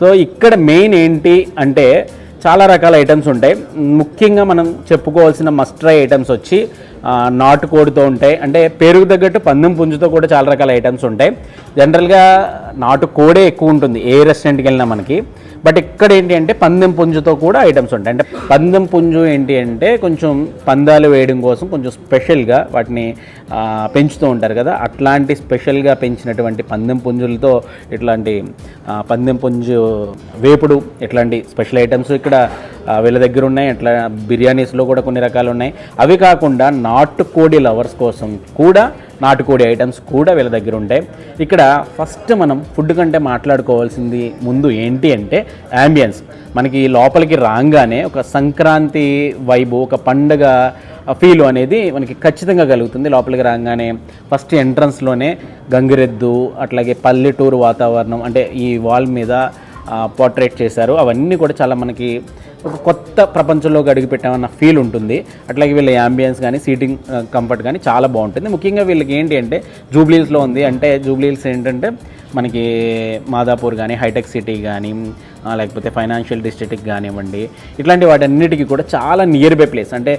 So ఇక్కడ main ఏంటి అంటే చాలా రకాల ఐటమ్స్ ఉంటాయి. ముఖ్యంగా మనం చెప్పుకోవాల్సిన మస్ట్ ట్రై ఐటమ్స్ వచ్చి నాటుకోడితో ఉంటాయి. అంటే పేరుకు తగ్గట్టు పందెం పుంజుతో కూడా చాలా రకాల ఐటమ్స్ ఉంటాయి. జనరల్గా నాటుకోడే ఎక్కువ ఉంటుంది ఏ రెస్టారెంట్కి వెళ్ళినా మనకి. బట్ ఇక్కడ ఏంటి అంటే పందెం పుంజుతో కూడా ఐటమ్స్ ఉంటాయి. అంటే పందెం పుంజు ఏంటి అంటే కొంచెం పందాలు వేయడం కోసం కొంచెం స్పెషల్గా వాటిని పెంచుతూ ఉంటారు కదా, అట్లాంటి స్పెషల్గా పెంచినటువంటి పందెం పుంజులతో ఇట్లాంటి పందెం పుంజు వేపుడు ఇట్లాంటి స్పెషల్ ఐటమ్స్ ఇక్కడ వీళ్ళ దగ్గర ఉన్నాయి. అట్లా బిర్యానీస్లో కూడా కొన్ని రకాలు ఉన్నాయి. అవి కాకుండా నాటుకోడి లవర్స్ కోసం కూడా నాటుకోడి ఐటమ్స్ కూడా వీళ్ళ దగ్గర ఉంటాయి. ఇక్కడ ఫస్ట్ మనం ఫుడ్ కంటే మాట్లాడుకోవాల్సింది ముందు ఏంటి అంటే యాంబియన్స్. మనకి లోపలికి రాగానే ఒక సంక్రాంతి వైబు, ఒక పండుగ ఫీల్ అనేది మనకి ఖచ్చితంగా కలుగుతుంది. లోపలికి రాగానే ఫస్ట్ ఎంట్రన్స్లోనే గంగిరెద్దు, అట్లాగే పల్లెటూరు వాతావరణం, అంటే ఈ వాల్ మీద పోర్ట్రేట్ చేశారు. అవన్నీ కూడా చాలా మనకి ఒక కొత్త ప్రపంచంలోకి అడుగుపెట్టామన్న ఫీల్ ఉంటుంది. అట్లాగే వీళ్ళ యాంబియన్స్ కానీ సీటింగ్ కంఫర్ట్ కానీ చాలా బాగుంటుంది. ముఖ్యంగా వీళ్ళకి ఏంటి అంటే జూబ్లీహిల్స్లో ఉంది. అంటే జూబ్లీహిల్స్ ఏంటంటే మనకి మాదాపూర్ కానీ, హైటెక్ సిటీ కానీ, లేకపోతే ఫైనాన్షియల్ డిస్ట్రిక్ట్కి కానివ్వండి, ఇట్లాంటి వాటన్నిటికీ కూడా చాలా నియర్ బై ప్లేస్. అంటే